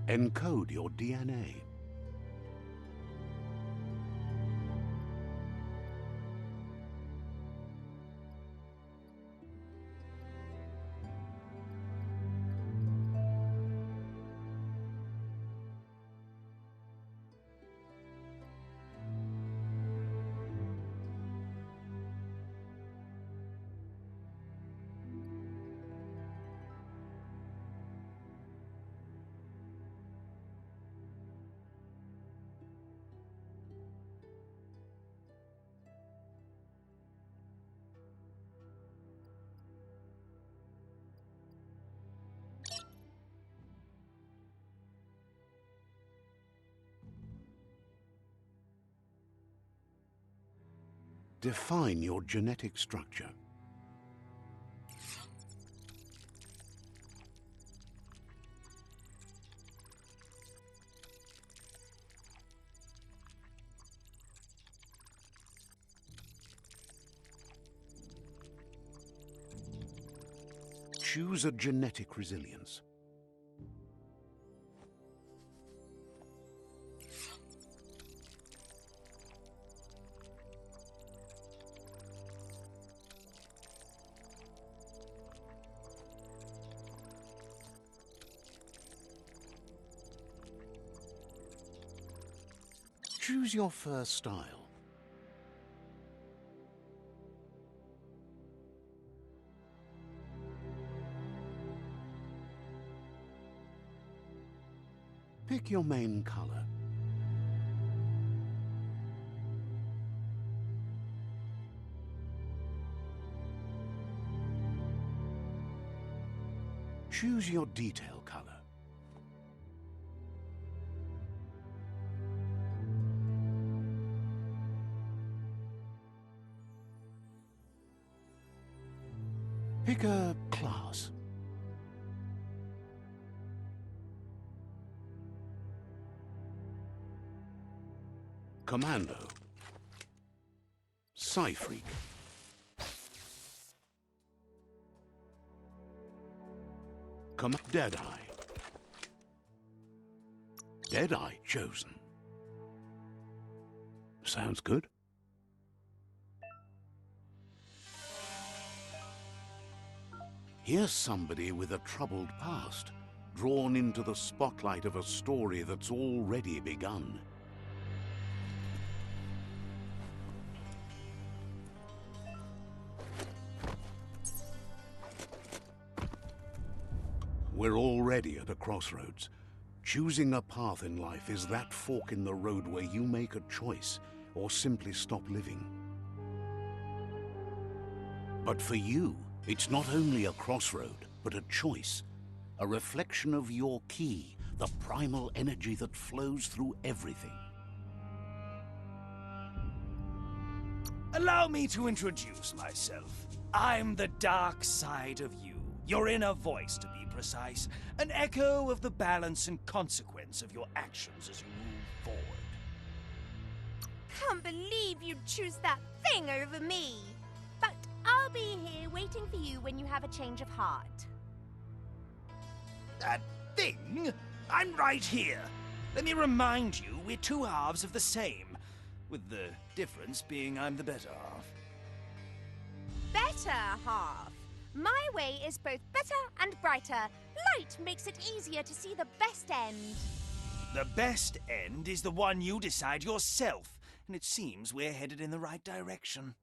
Encode your DNA. Define your genetic structure. Choose a genetic resilience. Choose your first style. Pick your main color. Choose your detail color. Pick a class. Commando. Psy-Freak. Deadeye. Deadeye chosen. Sounds good. Here's somebody with a troubled past, drawn into the spotlight of a story that's already begun. We're already at a crossroads. Choosing a path in life is that fork in the road where you make a choice or simply stop living. But for you, it's not only a crossroad, but a choice. A reflection of your key, the primal energy that flows through everything. Allow me to introduce myself. I'm the dark side of you. Your inner voice, to be precise. An echo of the balance and consequence of your actions as you move forward. Can't believe you'd choose that thing over me. But I'll be here waiting for you when you have a change of heart. That thing? I'm right here. Let me remind you, we're two halves of the same, with the difference being I'm the better half. Better half? My way is both better and brighter. Light makes it easier to see the best end. The best end is the one you decide yourself, and it seems we're headed in the right direction.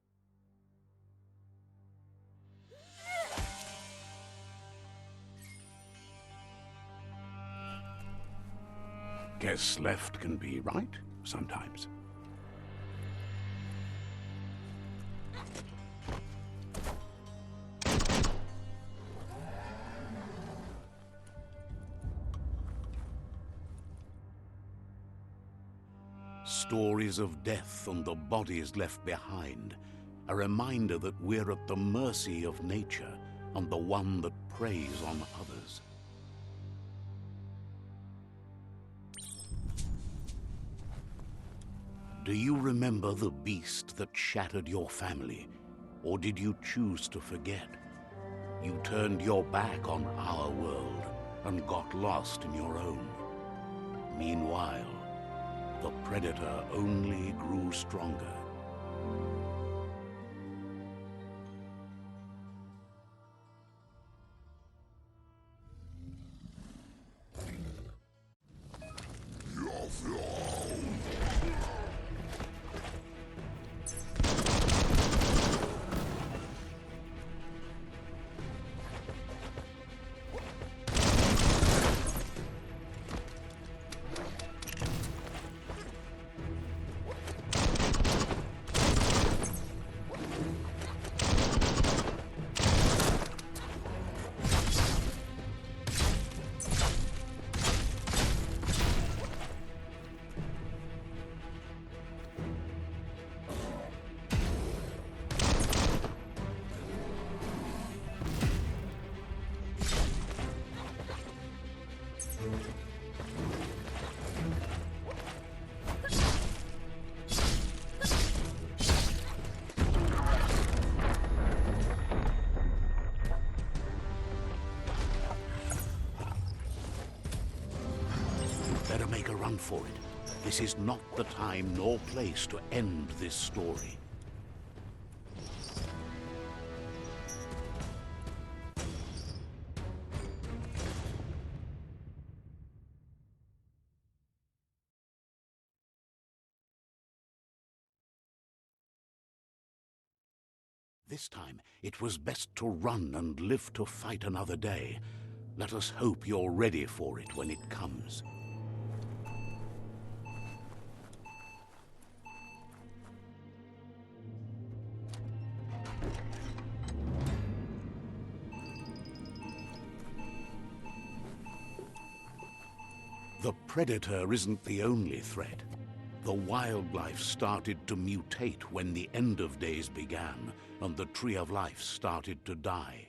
Guess left can be right sometimes. Stories of death and the bodies left behind, a reminder that we're at the mercy of nature and the one that preys on others. Do you remember the beast that shattered your family, or did you choose to forget? You turned your back on our world and got lost in your own. while, the predator only grew stronger. Better make a run for it. This is not the time nor place to end this story. This time, it was best to run and live to fight another day. Let us hope you're ready for it when it comes. The predator isn't the only threat. The wildlife started to mutate when the end of days began, and the tree of life started to die.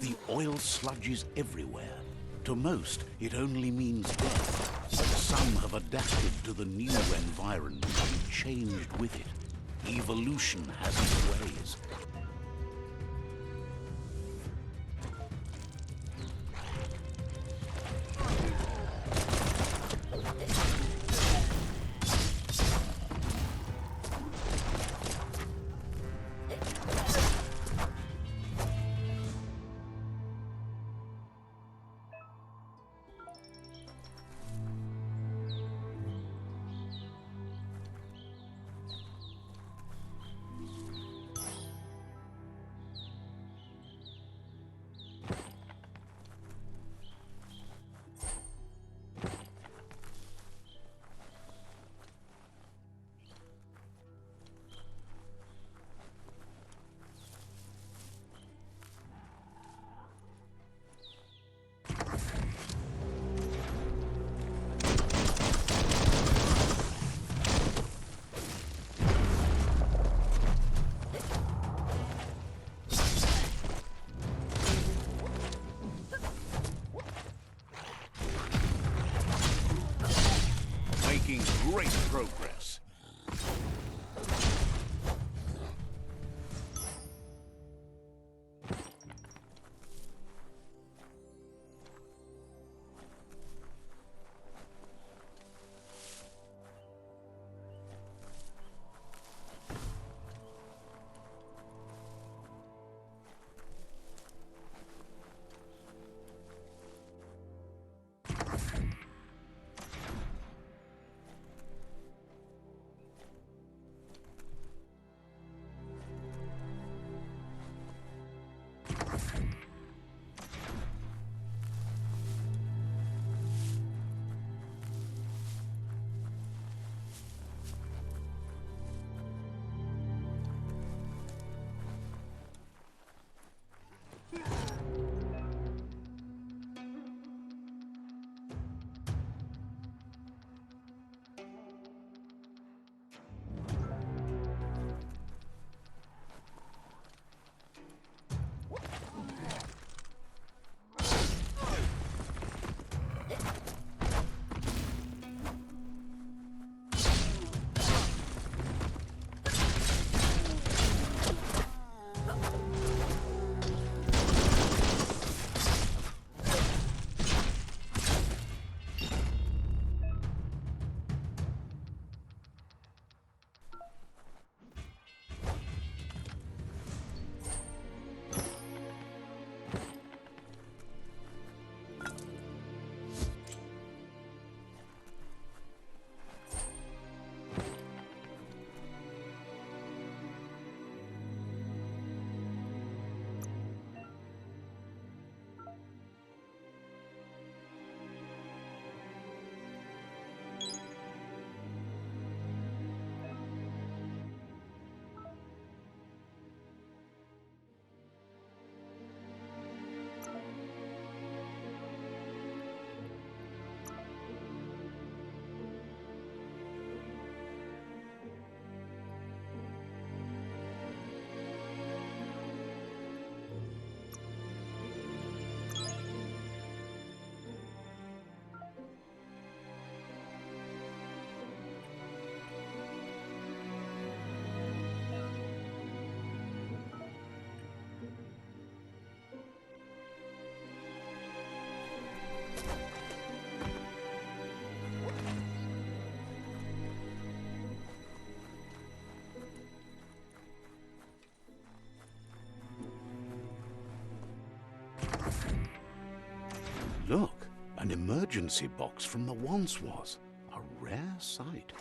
The oil sludge is everywhere. To most, it only means death. But some have adapted to the new environment and changed with it. Evolution has its ways. great progress. Look, an emergency box from the once was. A rare sight.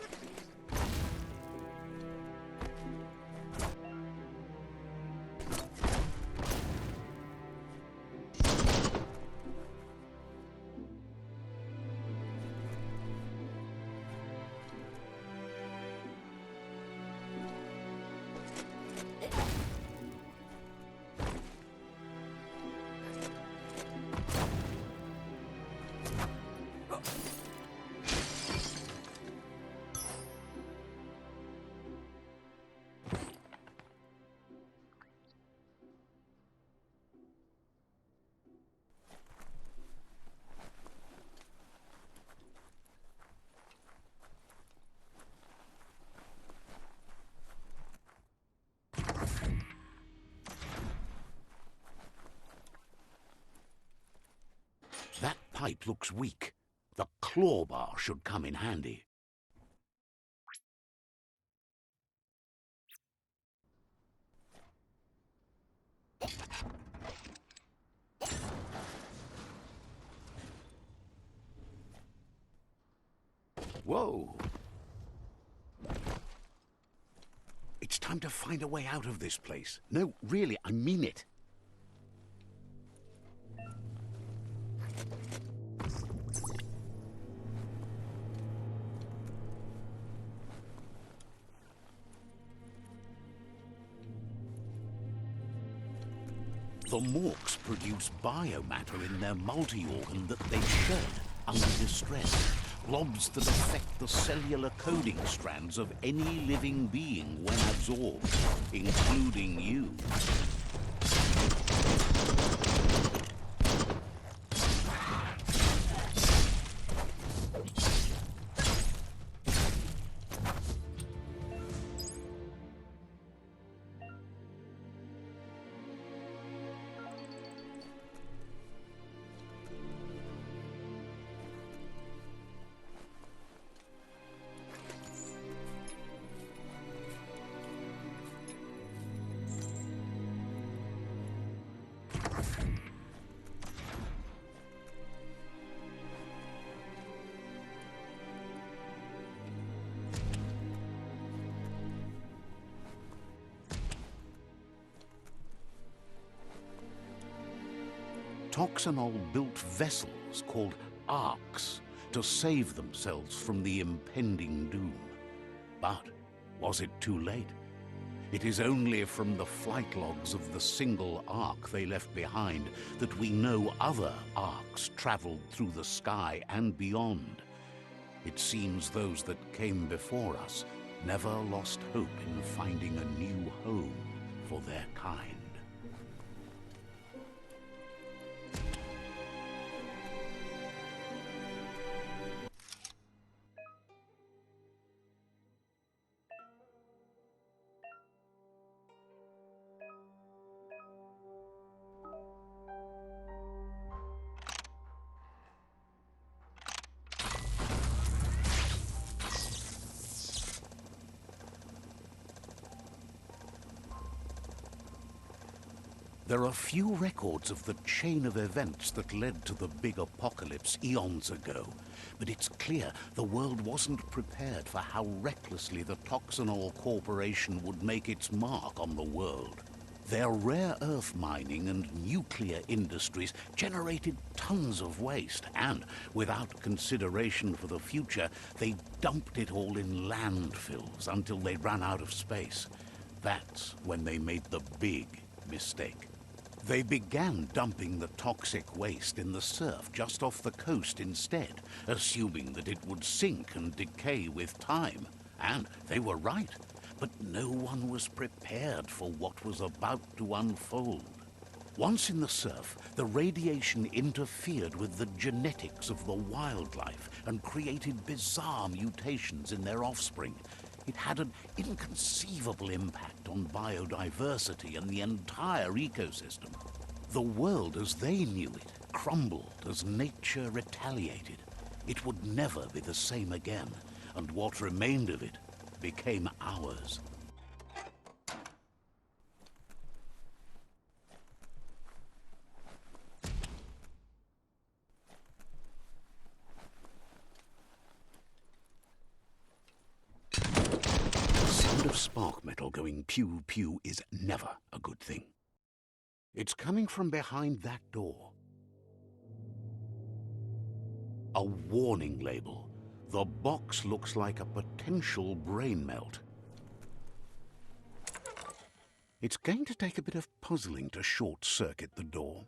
That pipe looks weak. The claw bar should come in handy. Whoa! It's time to find a way out of this place. No, really, I mean it. The MORKS produce biomatter in their multi-organ that they shed under distress. Blobs that affect the cellular coding strands of any living being when absorbed, including you. Toxanol built vessels called arks to save themselves from the impending doom. But was it too late? It is only from the flight logs of the single ark they left behind that we know other arks traveled through the sky and beyond. It seems those that came before us never lost hope in finding a new home for their kind. There are few records of the chain of events that led to the big apocalypse eons ago, but it's clear the world wasn't prepared for how recklessly the Toxanol Corporation would make its mark on the world. Their rare earth mining and nuclear industries generated tons of waste, and without consideration for the future, they dumped it all in landfills until they ran out of space. That's when they made the big mistake. They began dumping the toxic waste in the surf just off the coast instead, assuming that it would sink and decay with time. And they were right, but no one was prepared for what was about to unfold. Once in the surf, the radiation interfered with the genetics of the wildlife and created bizarre mutations in their offspring. It had an inconceivable impact on biodiversity and the entire ecosystem. The world as they knew it crumbled as nature retaliated. It would never be the same again, and what remained of it became ours. The spark metal going pew-pew is never a good thing. It's coming from behind that door. A warning label. The box looks like a potential brain melt. It's going to take a bit of puzzling to short-circuit the door.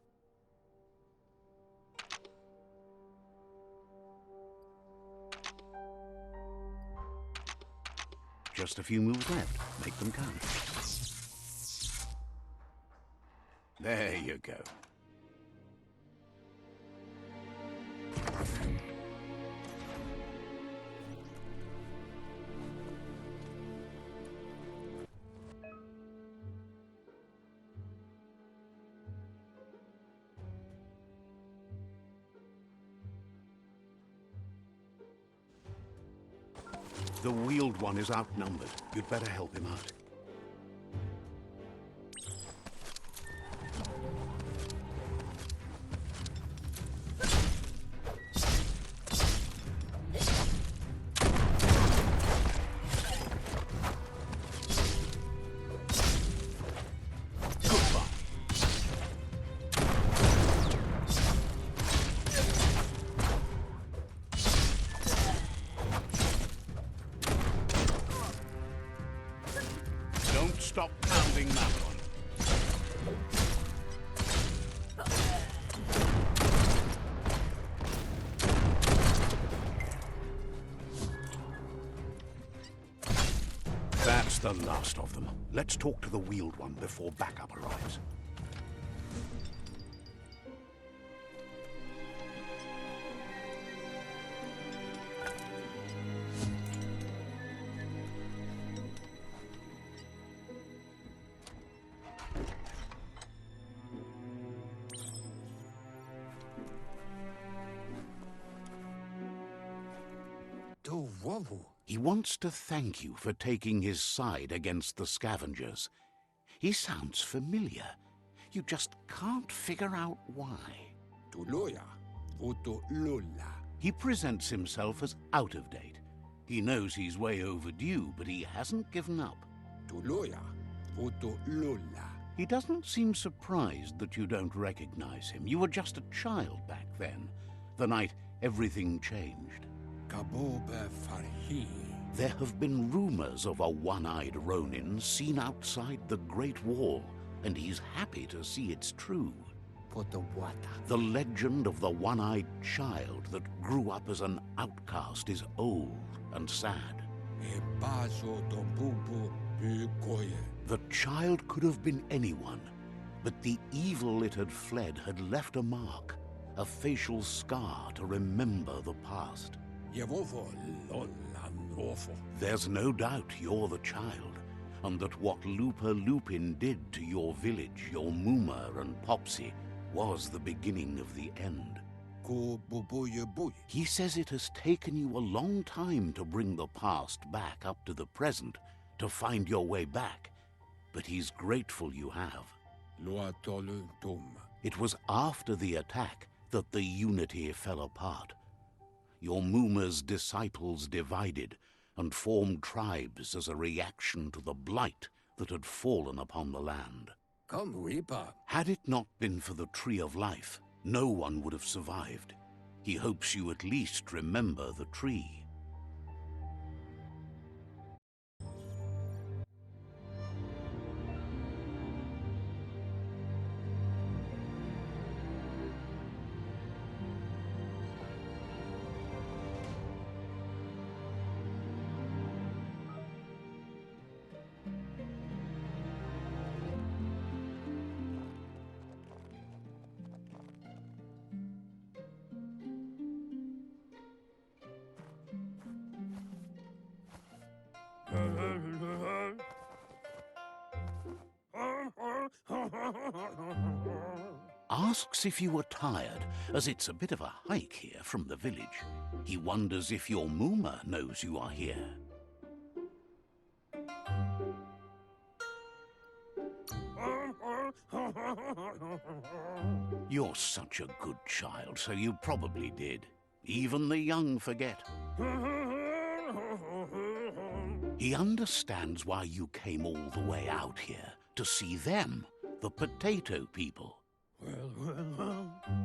Just a few moves left. Make them count. There you go. The wheeled one is outnumbered. You'd better help him out. Stop pounding that one. That's the last of them. Let's talk to the wheeled one before backup arrives. He wants to thank you for taking his side against the scavengers. He sounds familiar. You just can't figure out why. Tuloya, voto lola. He presents himself as out of date. He knows he's way overdue, but he hasn't given up. Tuloya, voto lola. He doesn't seem surprised that you don't recognize him. You were just a child back then, the night everything changed. Kaboba farhi. There have been rumors of a one-eyed Ronin seen outside the Great Wall, and he's happy to see it's true. Potawata. The legend of the one-eyed child that grew up as an outcast is old and sad. Ebazo dombubu bukoye. The child could have been anyone, but the evil it had fled had left a mark, a facial scar to remember the past. Yevovo lola nofo. There's no doubt you're the child, and that what Lupa Lupin did to your village, your Muma and Popsy, was the beginning of the end. Ko buboye boy. He says it has taken you a long time to bring the past back up to the present, to find your way back, but he's grateful you have. Loa tolu tom. It was after the attack that the unity fell apart. Your Muma's disciples divided and formed tribes as a reaction to the blight that had fallen upon the land. Come Reaper. Had it not been for the Tree of Life, no one would have survived. He hopes you at least remember the tree. Asks if you were tired, as it's a bit of a hike here from the village. He wonders if your Muma knows you are here. You're such a good child, so you probably did. Even the young forget. He understands why you came all the way out here, to see them, the potato people.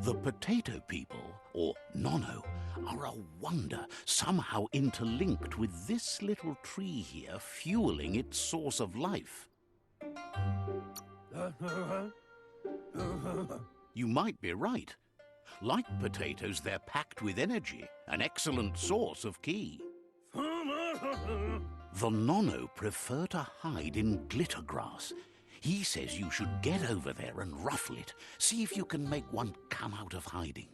The potato people, or Nono, are a wonder, somehow interlinked with this little tree here, fueling its source of life. You might be right. Like potatoes, they're packed with energy, an excellent source of ki. The Nono prefer to hide in glitter grass. He says you should get over there and ruffle it. See if you can make one come out of hiding.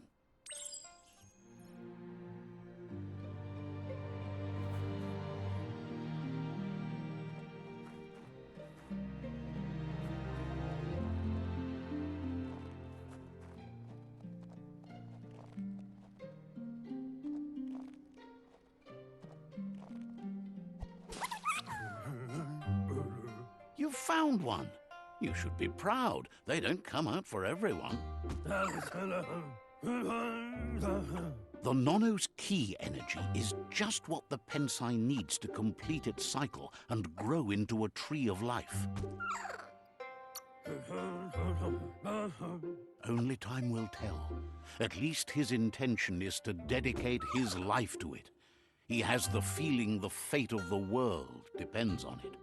You've found one. You should be proud. They don't come out for everyone. The Nono's ki energy is just what the Pensai needs to complete its cycle and grow into a tree of life. Only time will tell. At least his intention is to dedicate his life to it. He has the feeling the fate of the world depends on it.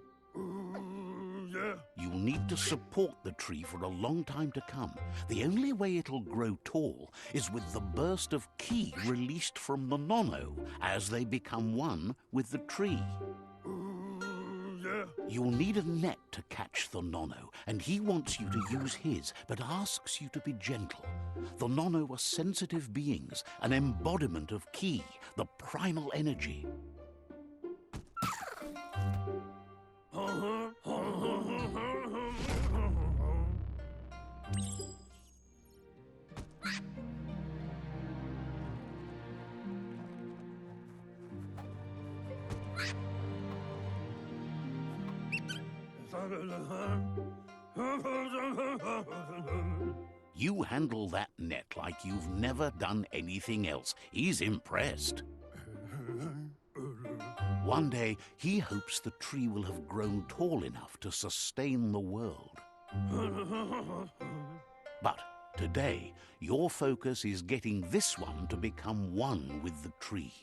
You'll need to support the tree for a long time to come. The only way it'll grow tall is with the burst of ki released from the Nono as they become one with the tree. You'll need a net to catch the Nono, and he wants you to use his, but asks you to be gentle. The Nono are sensitive beings, an embodiment of ki, the primal energy. You handle that net like you've never done anything else. He's impressed. One day, he hopes the tree will have grown tall enough to sustain the world. But today, your focus is getting this one to become one with the tree.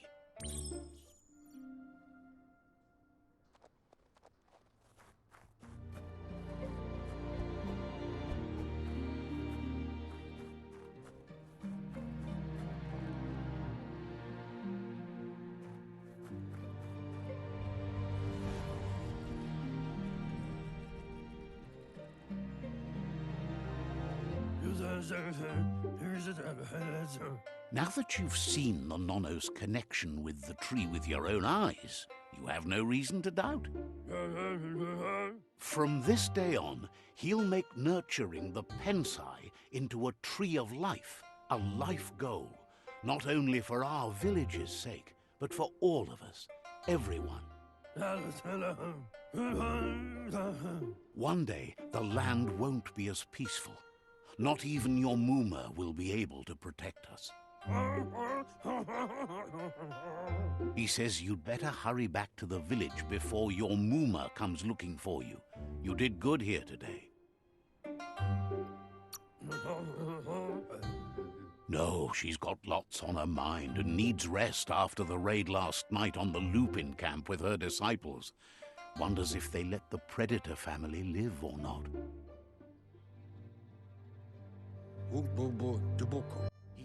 Now that you've seen the Nono's connection with the tree with your own eyes, you have no reason to doubt. From this day on, he'll make nurturing the Pensai into a tree of life, a life goal, not only for our village's sake, but for all of us, everyone. One day, the land won't be as peaceful. Not even your Mooma will be able to protect us. He says you'd better hurry back to the village before your Mooma comes looking for you. You did good here today. No, she's got lots on her mind and needs rest after the raid last night on the Lupin camp with her disciples. Wonders if they let the Predator family live or not. Bobo, Dubuko.